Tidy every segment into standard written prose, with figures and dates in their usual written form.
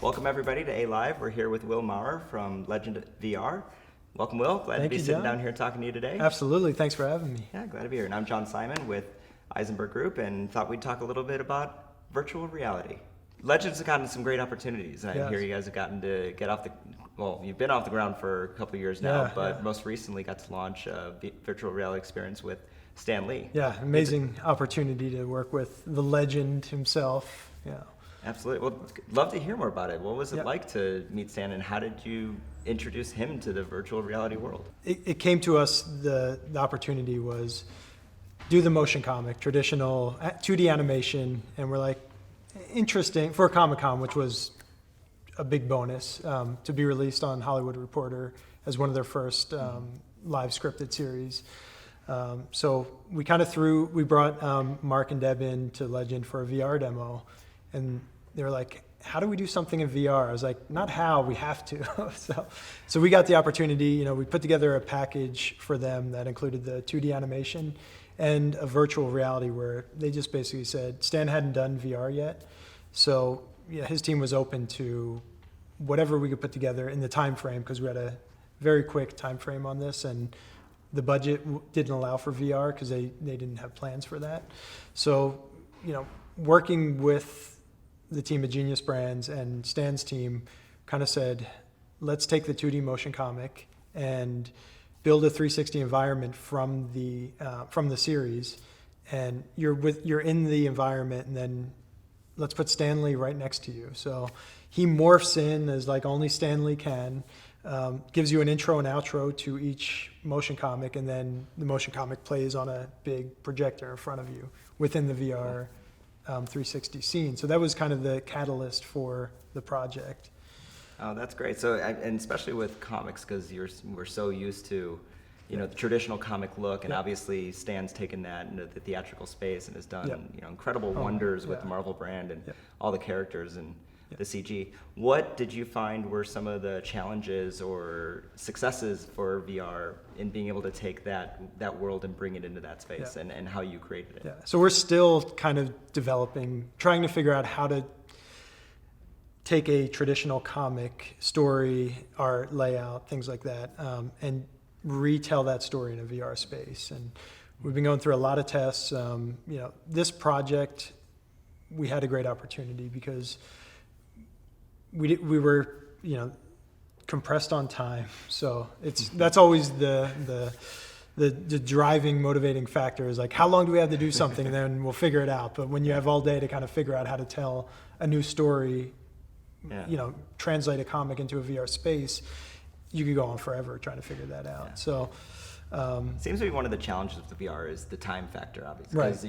Welcome everybody to A Live. We're here with Will Maurer from Legend VR. Welcome, Will. Glad to be sitting down here talking to you today. Absolutely. Thanks for having me. Yeah, glad to be here. And I'm Jon Simon with Ayzenberg Group, and thought we'd talk a little bit about virtual reality. Legends have gotten some great opportunities, and I hear you guys have gotten to get off the, well, you've been off the ground for a couple of years now, but most recently got to launch a virtual reality experience with Stan Lee. Yeah, amazing opportunity to work with the legend himself. Yeah. Absolutely. Well, love to hear more about it. What was it like to meet Stan, and how did you introduce him to the virtual reality world? It came to us, the opportunity was do the motion comic, traditional 2D animation, and we're like, interesting for Comic-Con, which was a big bonus, to be released on Hollywood Reporter as one of their first live scripted series. So we brought Mark and Deb in to Legend for a VR demo, and they were like, how do we do something in VR? I was like, not how, we have to. so we got the opportunity, we put together a package for them that included the 2D animation and a virtual reality where they just basically said, Stan hadn't done VR yet. So his team was open to whatever we could put together in the time frame, because we had a very quick time frame on this, and the budget didn't allow for VR because they didn't have plans for that. So, working with the team at Genius Brands and Stan's team kind of said, let's take the 2D motion comic and build a 360 environment from the series, and you're in the environment, and then let's put Stan Lee right next to you. So he morphs in as like only Stan Lee can, gives you an intro and outro to each motion comic, and then the motion comic plays on a big projector in front of you within the VR 360 scene. So that was kind of the catalyst for the project. Oh, that's great. So, and especially with comics, because we're so used to, the traditional comic look, and obviously Stan's taken that into the theatrical space and has done, incredible wonders with the Marvel brand and all the characters and the CG. What did you find were some of the challenges or successes for VR in being able to take that world and bring it into that space, and how you created it? Yeah. So we're still kind of developing, trying to figure out how to take a traditional comic story, art, layout, things like that, and retell that story in a VR space. And we've been going through a lot of tests. This project, we had a great opportunity because we were, compressed on time. So that's always the driving, motivating factor, is like, how long do we have to do something, and then we'll figure it out. But when you have all day to kind of figure out how to tell a new story, translate a comic into a VR space, you could go on forever trying to figure that out. Yeah. So seems to be one of the challenges with the VR is the time factor, obviously, because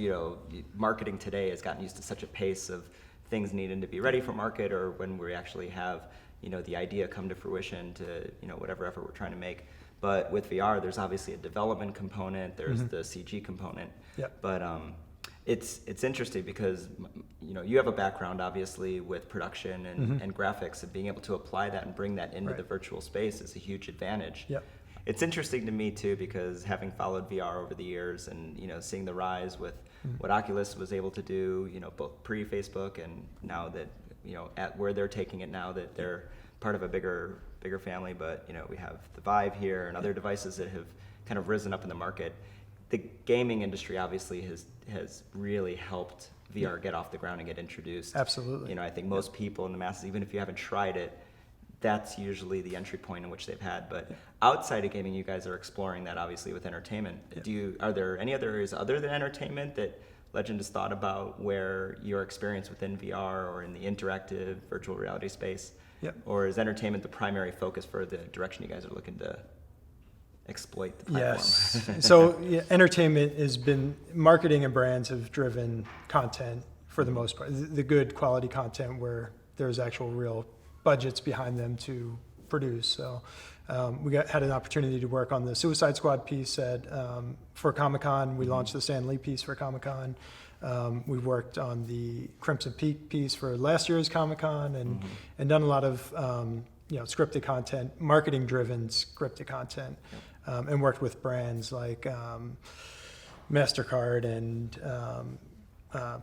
marketing today has gotten used to such a pace of things needing to be ready for market, or when we actually have the idea come to fruition to whatever effort we're trying to make. But with VR, there's obviously a development component, there's the CG component. But it's interesting because you have a background obviously with production and graphics, and being able to apply that and bring that into the virtual space is a huge advantage. It's interesting to me too, because having followed VR over the years and seeing the rise with what Oculus was able to do, both pre-Facebook and now that at where they're taking it now, that they're part of a bigger family. But we have the Vive here and other devices that have kind of risen up in the market. The gaming industry obviously has really helped VR get off the ground and get introduced. Absolutely. I think most people in the masses, even if you haven't tried it, that's usually the entry point in which they've had. But outside of gaming, you guys are exploring that obviously with entertainment. Are there any other areas other than entertainment that Legend has thought about where your experience within VR or in the interactive virtual reality space, or is entertainment the primary focus for the direction you guys are looking to exploit the platform? Yes. So entertainment has been, marketing and brands have driven content for the most part, the good quality content where there's actual real budgets behind them to produce. So we had an opportunity to work on the Suicide Squad piece for Comic-Con. We launched the Stan Lee piece for Comic-Con. We worked on the Crimson Peak piece for last year's Comic-Con, and done a lot of scripted content, marketing-driven scripted content, and worked with brands like MasterCard and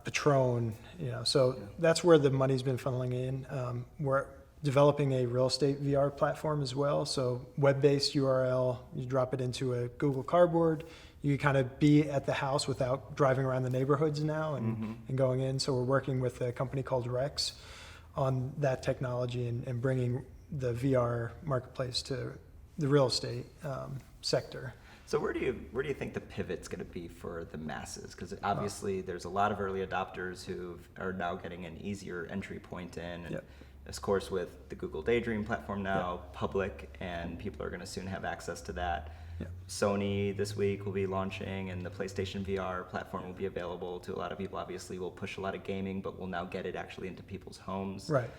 Patron. So that's where the money's been funneling in. developing a real estate VR platform as well. So web-based URL, you drop it into a Google Cardboard, you kind of be at the house without driving around the neighborhoods now and going in. So we're working with a company called Rex on that technology and bringing the VR marketplace to the real estate sector. So where do you think the pivot's going to be for the masses? Because obviously there's a lot of early adopters who are now getting an easier entry point in. And of course, with the Google Daydream platform now public, and people are going to soon have access to that. Sony this week will be launching, and the PlayStation VR platform will be available to a lot of people. Obviously, we'll push a lot of gaming, but we'll now get it actually into people's homes. Right.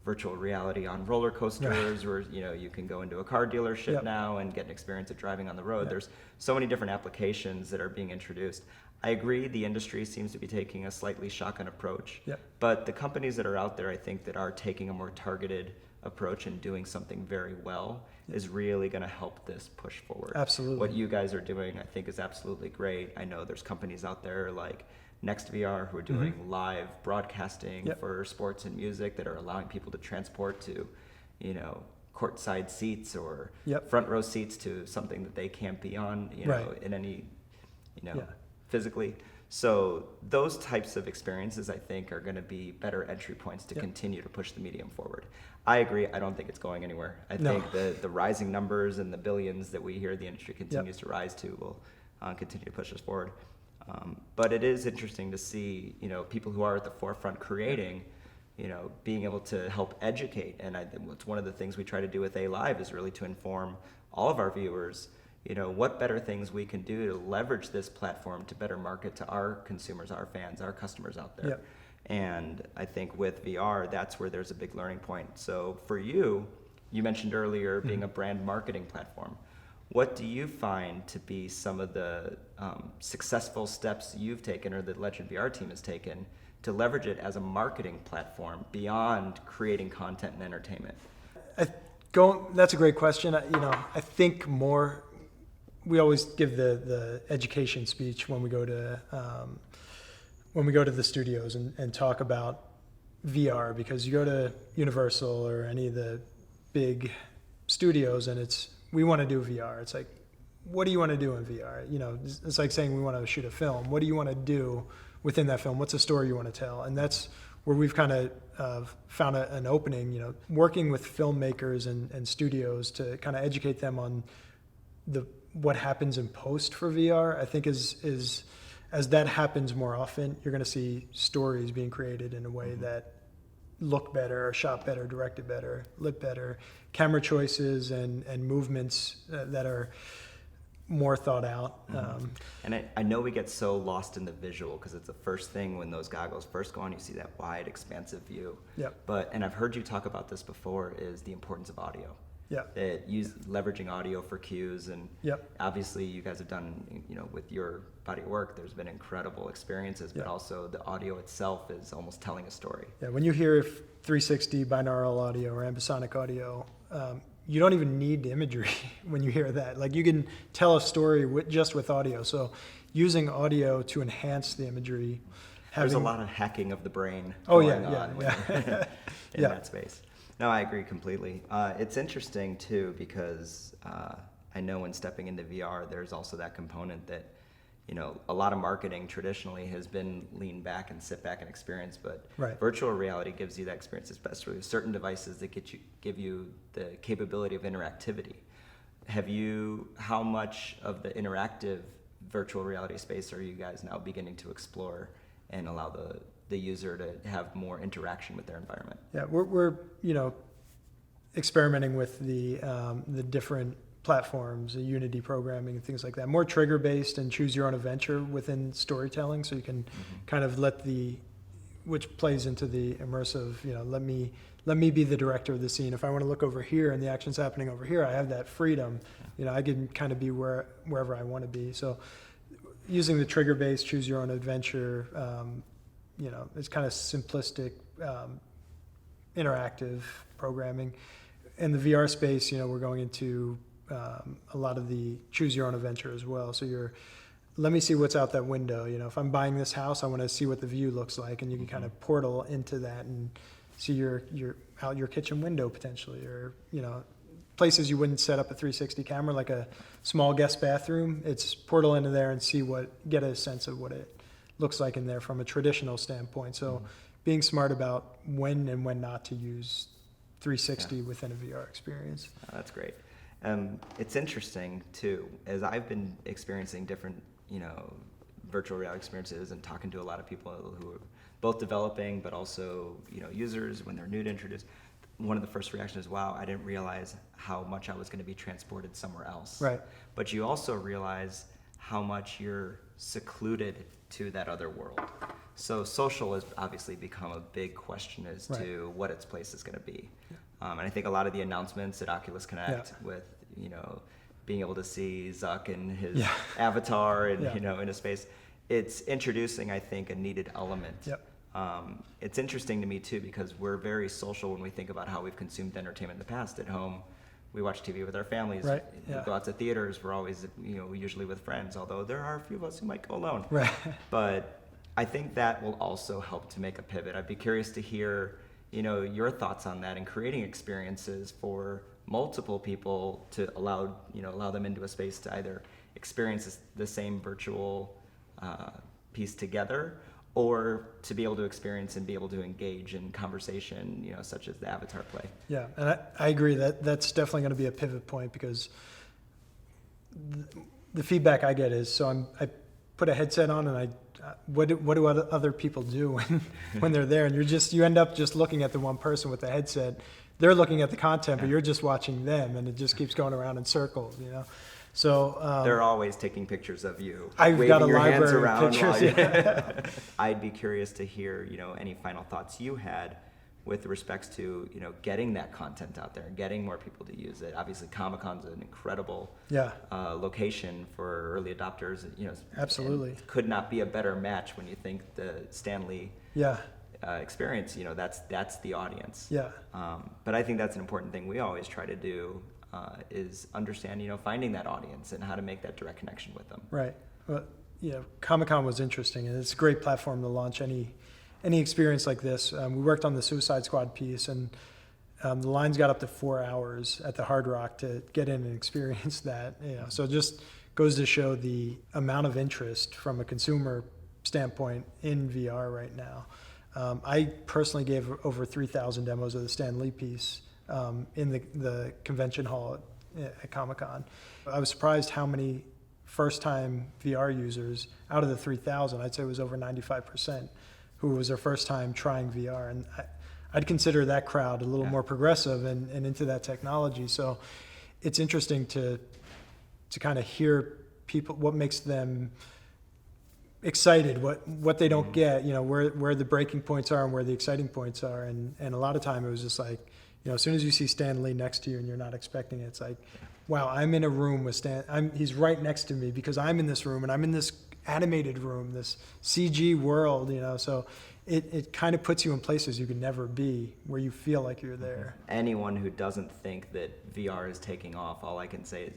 Virtual reality on roller coasters, where you can go into a car dealership now and get an experience of driving on the road. There's so many different applications that are being introduced. I agree the industry seems to be taking a slightly shotgun approach, but the companies that are out there, I think, that are taking a more targeted approach and doing something very well is really going to help this push forward. Absolutely. What you guys are doing, I think, is absolutely great. I know there's companies out there like NextVR who are doing live broadcasting for sports and music that are allowing people to transport to, courtside seats or front row seats to something that they can't be on, in any, physically. So those types of experiences, I think, are going to be better entry points to continue to push the medium forward. I agree. I don't think it's going anywhere. I think the rising numbers and the billions that we hear the industry continues to rise to will continue to push us forward. But it is interesting to see, people who are at the forefront creating, being able to help educate. And it's one of the things we try to do with A-Live is really to inform all of our viewers, what better things we can do to leverage this platform to better market to our consumers, our fans, our customers out there. And I think with VR, that's where there's a big learning point. So for you mentioned earlier being a brand marketing platform. What do you find to be some of the successful steps you've taken or the Legend VR team has taken to leverage it as a marketing platform beyond creating content and entertainment? That's a great question. I think more, we always give the education speech when we go to the studios and talk about VR, because you go to Universal or any of the big studios and we want to do VR. It's like, what do you want to do in VR? It's like saying we want to shoot a film. What do you want to do within that film? What's the story you want to tell? And that's where we've kind of found an opening, working with filmmakers and studios to kind of educate them on what happens in post for VR. I think is as that happens more often, you're going to see stories being created in a way that look better, shot better, directed better, lit better, camera choices and movements that are more thought out. And I know we get so lost in the visual because it's the first thing when those goggles first go on, you see that wide, expansive view. And I've heard you talk about this before, is the importance of audio. Leveraging audio for cues, and obviously you guys have done, with your body of work, there's been incredible experiences, but also the audio itself is almost telling a story. When you hear 360 binaural audio or ambisonic audio, you don't even need imagery when you hear that. Like, you can tell a story just with audio. So using audio to enhance the imagery. There's a lot of hacking of the brain going on in that space. No, I agree completely. It's interesting too, because I know when stepping into VR, there's also that component that, a lot of marketing traditionally has been lean back and sit back and experience, but virtual reality gives you that experience, especially with certain devices that give you the capability of interactivity. How much of the interactive virtual reality space are you guys now beginning to explore and allow the user to have more interaction with their environment? We're experimenting with the different platforms, the Unity programming and things like that, more trigger based and choose your own adventure within storytelling. So you can kind of which plays into the immersive, let me be the director of the scene. If I want to look over here and the action's happening over here, I have that freedom. I can kind of be wherever I want to be. So using the trigger based, choose your own adventure, it's kind of simplistic, interactive programming. In the VR space, we're going into a lot of the choose your own adventure as well. So let me see what's out that window. If I'm buying this house, I want to see what the view looks like, and you can kind of portal into that and see out your kitchen window potentially, or, places you wouldn't set up a 360 camera, like a small guest bathroom. It's portal into there and get a sense of what it looks like in there from a traditional standpoint. So being smart about when and when not to use 360 within a VR experience. That's great. It's interesting too, as I've been experiencing different, virtual reality experiences and talking to a lot of people who are both developing, but also, users when they're new to introduce. One of the first reactions is, wow, I didn't realize how much I was going to be transported somewhere else. Right. But you also realize how much you're secluded to that other world. So social has obviously become a big question as to what its place is going to be. And I think a lot of the announcements at Oculus Connect with, being able to see Zuck and his avatar and, in a space, it's introducing, I think, a needed element. Yep. It's interesting to me too, because we're very social when we think about how we've consumed entertainment in the past. At home, we watch TV with our families. Right. We go out to theaters. We're always, usually with friends, although there are a few of us who might go alone. Right. But I think that will also help to make a pivot. I'd be curious to hear, your thoughts on that and creating experiences for multiple people to allow them into a space to either experience the same virtual piece together, or to be able to experience and be able to engage in conversation, such as the avatar play. Yeah, and I agree that's definitely going to be a pivot point, because the feedback I get is, I put a headset on and what do other people do when they're there, and you end up just looking at the one person with the headset. They're looking at the content, but you're just watching them, and it just keeps going around in circles, So they're always taking pictures of you. I've got a library of pictures. I'd be curious to hear, any final thoughts you had with respects to, getting that content out there and getting more people to use it. Obviously, Comic-Con's an incredible location for early adopters. Absolutely. Could not be a better match when you think the Stan Lee experience. That's the audience. Yeah. But I think that's an important thing we always try to do. Is understand, finding that audience and how to make that direct connection with them. Right. Well, Comic-Con was interesting, and it's a great platform to launch any experience like this. We worked on the Suicide Squad piece, and the lines got up to 4 hours at the Hard Rock to get in and experience that. So it just goes to show the amount of interest from a consumer standpoint in VR right now. I personally gave over 3,000 demos of the Stan Lee piece in the convention hall at Comic-Con. I was surprised how many first-time VR users, out of the 3,000, I'd say it was over 95%, who was their first time trying VR. And I'd consider that crowd a little more progressive and into that technology. So it's interesting to kind of hear people, what makes them excited, what they don't get, where the breaking points are and where the exciting points are. And a lot of time it was just like, as soon as you see Stan Lee next to you and you're not expecting it, it's like, wow, I'm in a room with he's right next to me because I'm in this room and I'm in this animated room, this CG world, so it kind of puts you in places you could never be, where you feel like you're there. Anyone who doesn't think that VR is taking off, all I can say is,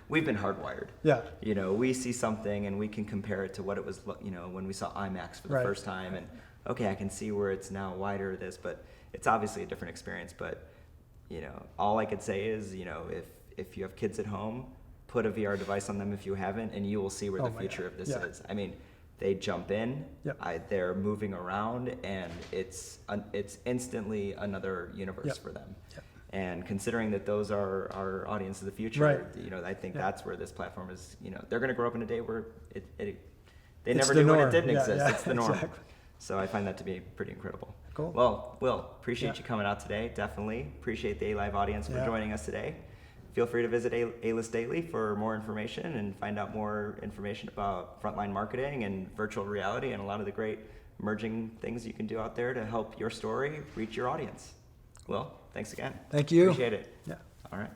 we've been hardwired. Yeah. We see something and we can compare it to what it was, when we saw IMAX for the first time, and okay, I can see where it's now wider, but it's obviously a different experience. But all I could say is, if you have kids at home, put a VR device on them if you haven't, and you will see where the future of this is. I mean, they jump in, they're moving around, and it's instantly another universe for them. And considering that those are our audience of the future, I think that's where this platform is. They're going to grow up in a day where they never knew when it didn't exist. It's the norm. Exactly. So I find that to be pretty incredible. Cool. Well, Will, appreciate you coming out today. Definitely appreciate the A-Live audience for joining us today. Feel free to visit AList Daily for more information and find out more information about frontline marketing and virtual reality and a lot of the great emerging things you can do out there to help your story reach your audience. Will, thanks again. Thank you. Appreciate it. Yeah. All right.